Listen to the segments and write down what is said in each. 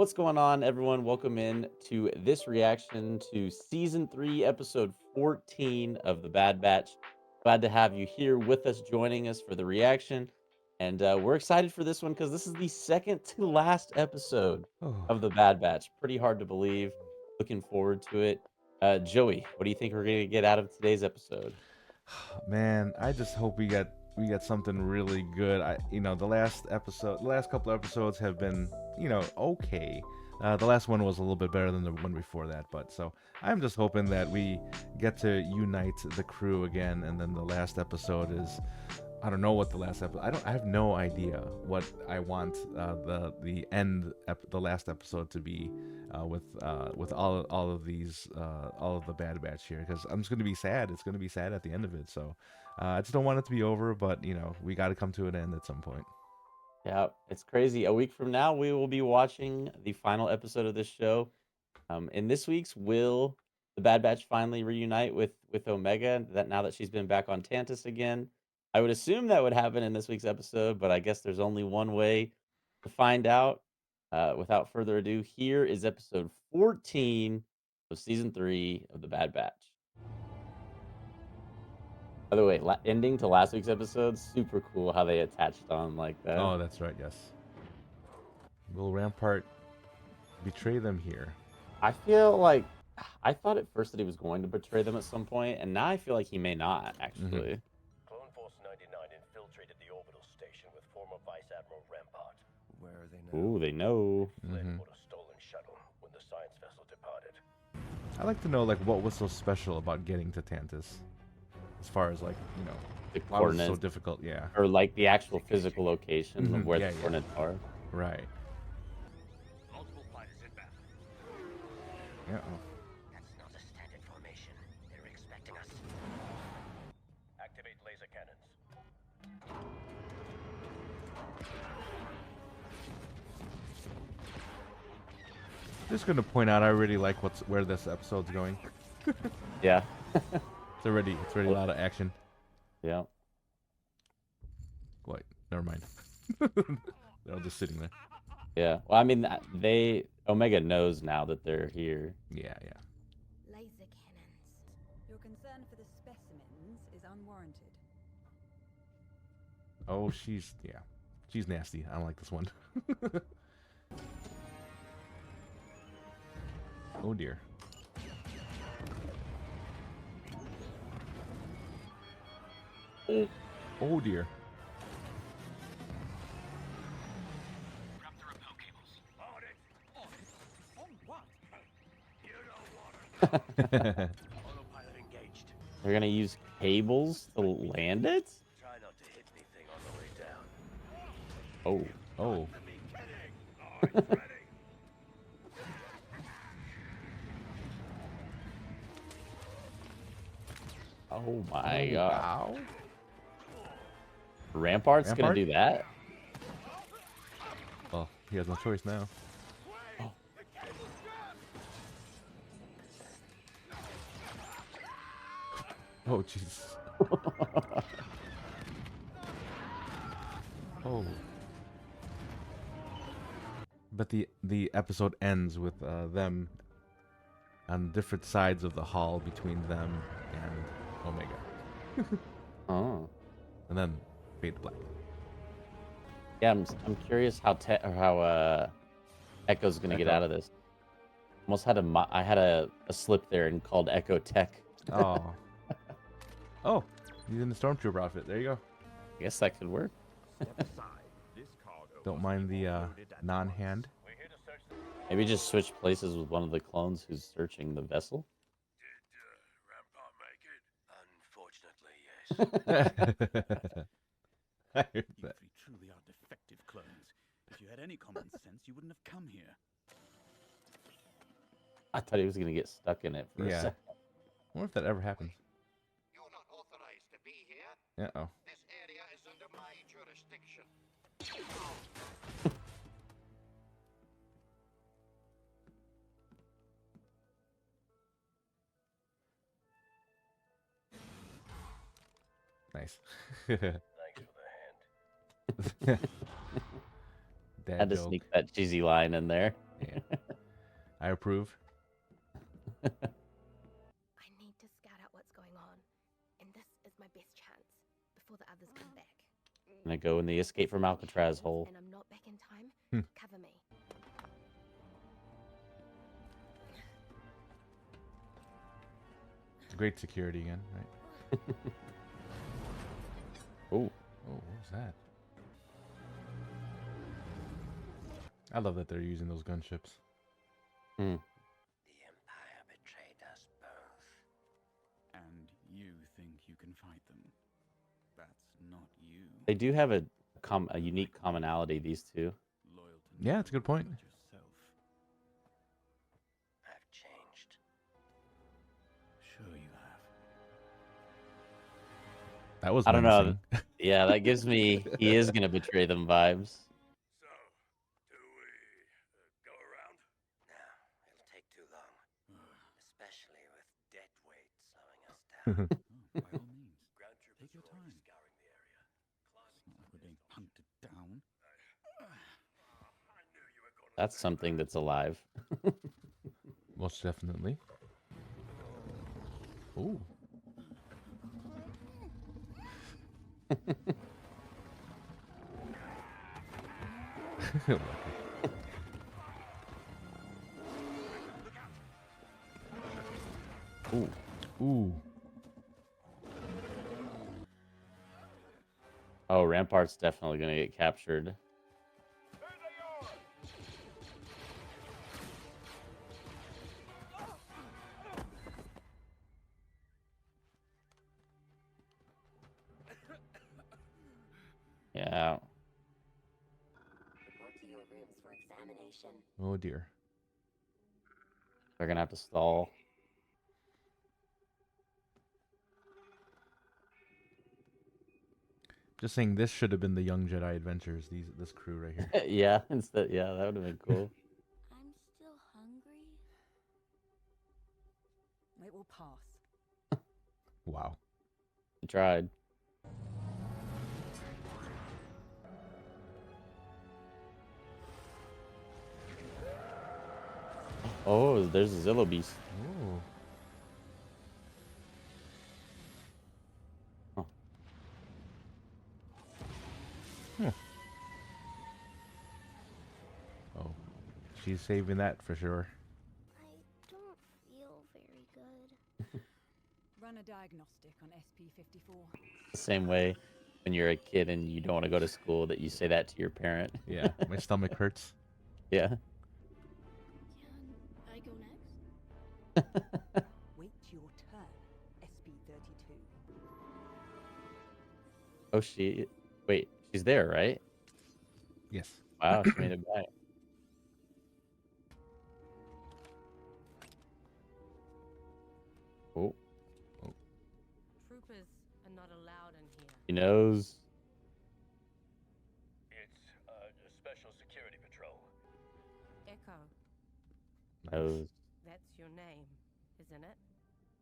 What's going on, everyone? Welcome in to this reaction to season 3, episode 14 of The Bad Batch. Glad to have you here with us, joining us for the reaction. And we're excited for this one because this is the second to last episode Oh, of The Bad Batch. Pretty hard to believe. Looking forward to it. Joey, what do you think we're going to get out of today's episode? man, I just hope we get something really good. The last couple episodes have been, okay. The last one was a little bit better than the one before that, but so I'm just hoping that we get to unite the crew again, and then the last episode is, I don't know what the last episode. I have no idea what I want the last episode to be, with all of these all of the Bad Batch here, because I'm just gonna be sad. It's gonna be sad at the end of it. So I just don't want it to be over, but we got to come to an end at some point. Yeah, it's crazy. A week from now, we will be watching the final episode of this show. In this week's, will the Bad Batch finally reunite with Omega? That now that she's been back on Tantus again, I would assume that would happen in this week's episode, but I guess there's only one way to find out. Without further ado, here is episode 14 of season 3 of the Bad Batch. By the way, ending to last week's episode, super cool how they attached on like that. Oh, that's right. Yes. Will Rampart betray them here? I feel like I thought at first that he was going to betray them at some point, and now I feel like he may not Hmm. actually. Clone Force 99 infiltrated the orbital station with former Vice Admiral Rampart. Where are they now? Ooh, they know. They fled Hmm. aboard a stolen shuttle when the science vessel departed. I'd like to know like what was so special about getting to Tantus, as far as like The why was it so coordinates, difficult? Yeah. or like the actual physical location of Mhm. where the Yeah, yeah. coordinates are. Right. Multiple fighters inbound. Yeah. That's not a standard formation. They're expecting us. Activate laser cannons. Just gonna point out, I really like where this episode's going. Yeah, It's already a lot of action. yeah. Wait, never mind. They're all just sitting there. Yeah. Well, I mean, they Omega knows now that they're here. Yeah, yeah. Laser cannons. Your concern for the specimens is unwarranted. Oh, she's nasty. I don't like this one. Oh dear. Oh dear. Grab the repel cables. On it. On what? You don't want it. Autopilot engaged. They're gonna use cables to land it. Try not to hit anything on the way down. Oh, Oh. To be kidding. Oh, it's ready. oh my Oh, god! wow. Rampart's gonna Rampart? do that. Well, he has no choice now. Oh. Oh jeez. Oh. But the episode ends with them on different sides of the hall between them and Omega, Oh. and then fade to black. Yeah, I'm curious how Echo's gonna get Echo. out of this. Almost had I had a slip there and called Echo Tech. Oh. Oh, he's in the stormtrooper outfit. There you go. I guess that could work. Step aside. This cargo Don't must mind be the offloaded at non-hand. once. We're here to search the... Maybe just switch places with one of the clones who's searching the vessel. Did Rampart make it? Unfortunately, yes. I heard You that. three truly are defective clones. If you had any common sense, you wouldn't have come here. I thought he was gonna get stuck in it for a Yeah. second. I wonder if that ever happens. You're not authorized to be here. Uh oh. This area is under my jurisdiction. Nice. Thanks for the hand. Dad Had to joke. sneak that cheesy line in there. Yeah. I approve. I need to scout out what's going on, and this is my best chance before the others come back. Gonna go in the escape from Alcatraz hole. And I'm not back in time. Hmm. Cover me. Great security again, right? Oh, Oh, what was that? I love that they're using those gunships. hmm. The Empire betrayed us both. And you think you can fight them. That's not you. They do have a unique commonality. These two. Loyal to Yeah, no it's a good one point. but yourself. I've changed. Sure you have. That was I don't know. menacing. Yeah, that gives me he is gonna betray them vibes. So, do we go around? No, it'll take too long. Especially with dead weight slowing us down. Oh, by all means. Ground troopers Take your are already time. scouring the area. It's not like we're being hunted down. I knew you were gonna That's say something that's alive. Most definitely. Ooh. Ooh. Ooh. Oh, Rampart's definitely gonna get captured. Yeah. Report to your rooms for examination. Oh dear. They're gonna have to stall. Just saying, this should have been the Young Jedi Adventures. This crew right here. Yeah, instead, yeah, that would have been cool. I'm still hungry. It will pass. Wow. I tried. Oh, there's a Zillo Beast. Oh. Huh. Oh. She's saving that for sure. I don't feel very good. Run a diagnostic on SP54. The same way when you're a kid and you don't want to go to school that you say that to your parent. Yeah, my stomach hurts. Yeah. Can I go next? Wait your turn. SP32. Oh, wait, she's there, right? Yes. Wow, she made it back. Oh, Troopers are not allowed in here. he knows. It's a special security patrol. Echo, Knows. that's your name, isn't it?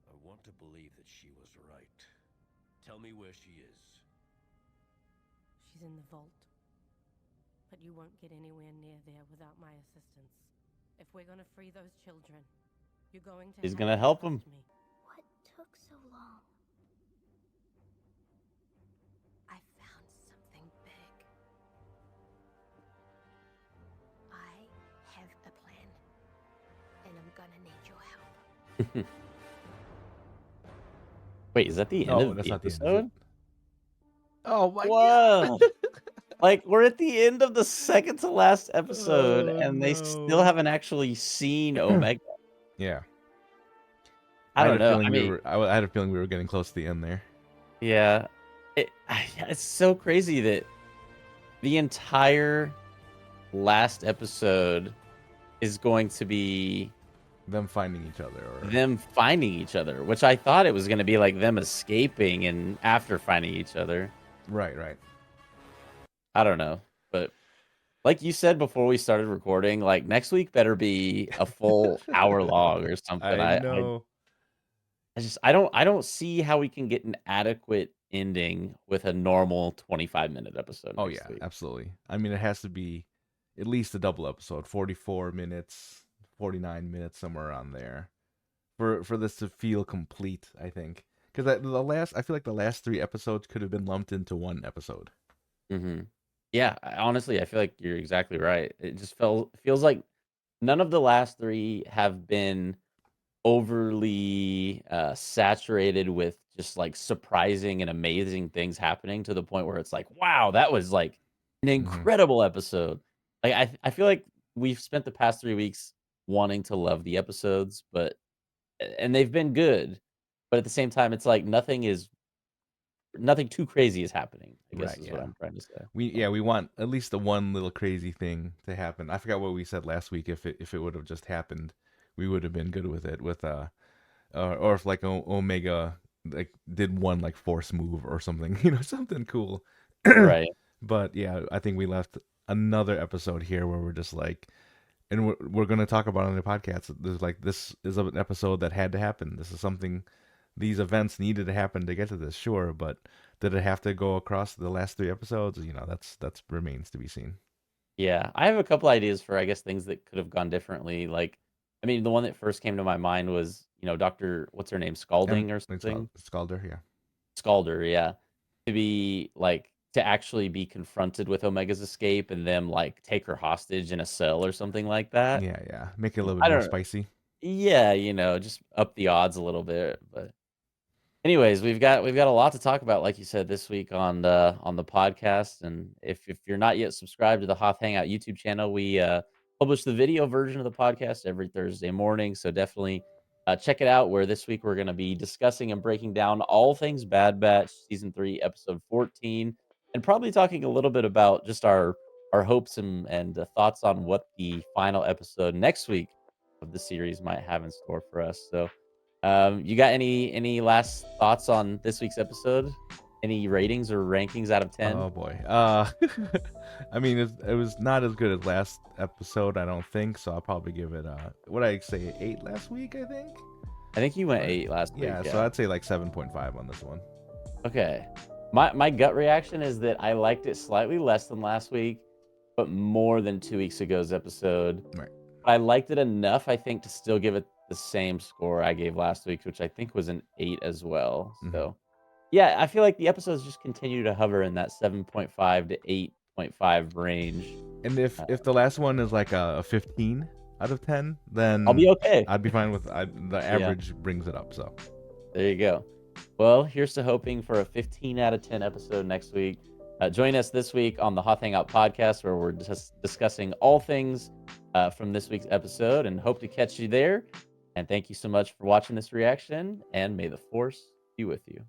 I want to believe that she was right. Tell me where she is. She's in the vault. But you won't get anywhere near there without my assistance. If we're gonna free those children, you're going to He's have gonna to help trust 'em. me. What took so long? I found something big. I have a plan, and I'm gonna need your help. Wait, is that the end No, of that's the not the end, is episode? it? Oh my Whoa! Like we're at the end of the second to last episode, Oh, and they still no. haven't actually seen Omega. Yeah. I don't had a know. feeling I mean, I had a feeling we were getting close to the end there. yeah, it's so crazy that the entire last episode is going to be Them finding each other, or them finding each other, which I thought it was going to be like them escaping and after finding each other. right. I don't know, but like you said before we started recording, like next week better be a full hour long or something. I know. I don't see how we can get an adequate ending with a normal 25-minute episode. Oh next yeah, week. absolutely. I mean, it has to be at least a double episode, 44 minutes, 49 minutes, somewhere around there, for this to feel complete. I think because I feel like the last 3 episodes could have been lumped into one episode. Hmm. Yeah, honestly, I feel like you're exactly right. It just feels like none of the last three have been overly saturated with just like surprising and amazing things happening to the point where it's like, wow, that was like an Hmm. incredible episode. Like I feel like we've spent the past 3 weeks wanting to love the episodes, but and they've been good, but at the same time, it's like nothing too crazy is happening, I guess Right. is what Yeah. I'm trying to say. We So, we want at least the one little crazy thing to happen. I forgot what we said last week. If it would have just happened, we would have been good with it. With or if like Omega like did one like force move or something, something cool. right. But yeah, I think we left another episode here where we're just like, and we're gonna talk about it on the podcast. There's like this is an episode that had to happen. This is something. These events needed to happen to get to this, sure, but did it have to go across the last 3 episodes? That's remains to be seen. Yeah, I have a couple ideas for, I guess, things that could have gone differently. Like, I mean, the one that first came to my mind was, Doctor, what's her name, And Scalding or it's something, Scalder, yeah. Scalder, yeah, to be like to actually be confronted with Omega's escape and them like take her hostage in a cell or something like that. Yeah, yeah. Make it a little bit I more don't, spicy. yeah, just up the odds a little bit, but. Anyways, we've got a lot to talk about, like you said, this week on the podcast. And if you're not yet subscribed to the Hoth Hangout YouTube channel, we publish the video version of the podcast every Thursday morning. So definitely check it out. Where this week we're going to be discussing and breaking down all things Bad Batch season 3, episode 14, and probably talking a little bit about just our hopes and thoughts on what the final episode next week of the series might have in store for us. So. You got any last thoughts on this week's episode? Any ratings or rankings out of 10? Oh boy. I mean, it was not as good as last episode, I don't think. So I'll probably give it what I say 8 last week, I think. I think you went Or- 8 last week. Yeah, so I'd say like 7.5 on this one. Okay. My gut reaction is that I liked it slightly less than last week, but more than 2 weeks ago's episode. Right. I liked it enough, I think, to still give it the same score I gave last week, which I think was an 8 as well. Mhm. So, yeah, I feel like the episodes just continue to hover in that 7.5 to 8.5 range. And if the last one is like a 15 out of 10, then I'll be okay. I'd be fine with the average brings it up. So There you go. Well, here's to hoping for a 15 out of 10 episode next week. Join us this week on the Hoth Hangout podcast, where we're just discussing all things from this week's episode, and hope to catch you there. And thank you so much for watching this reaction, and may the force be with you.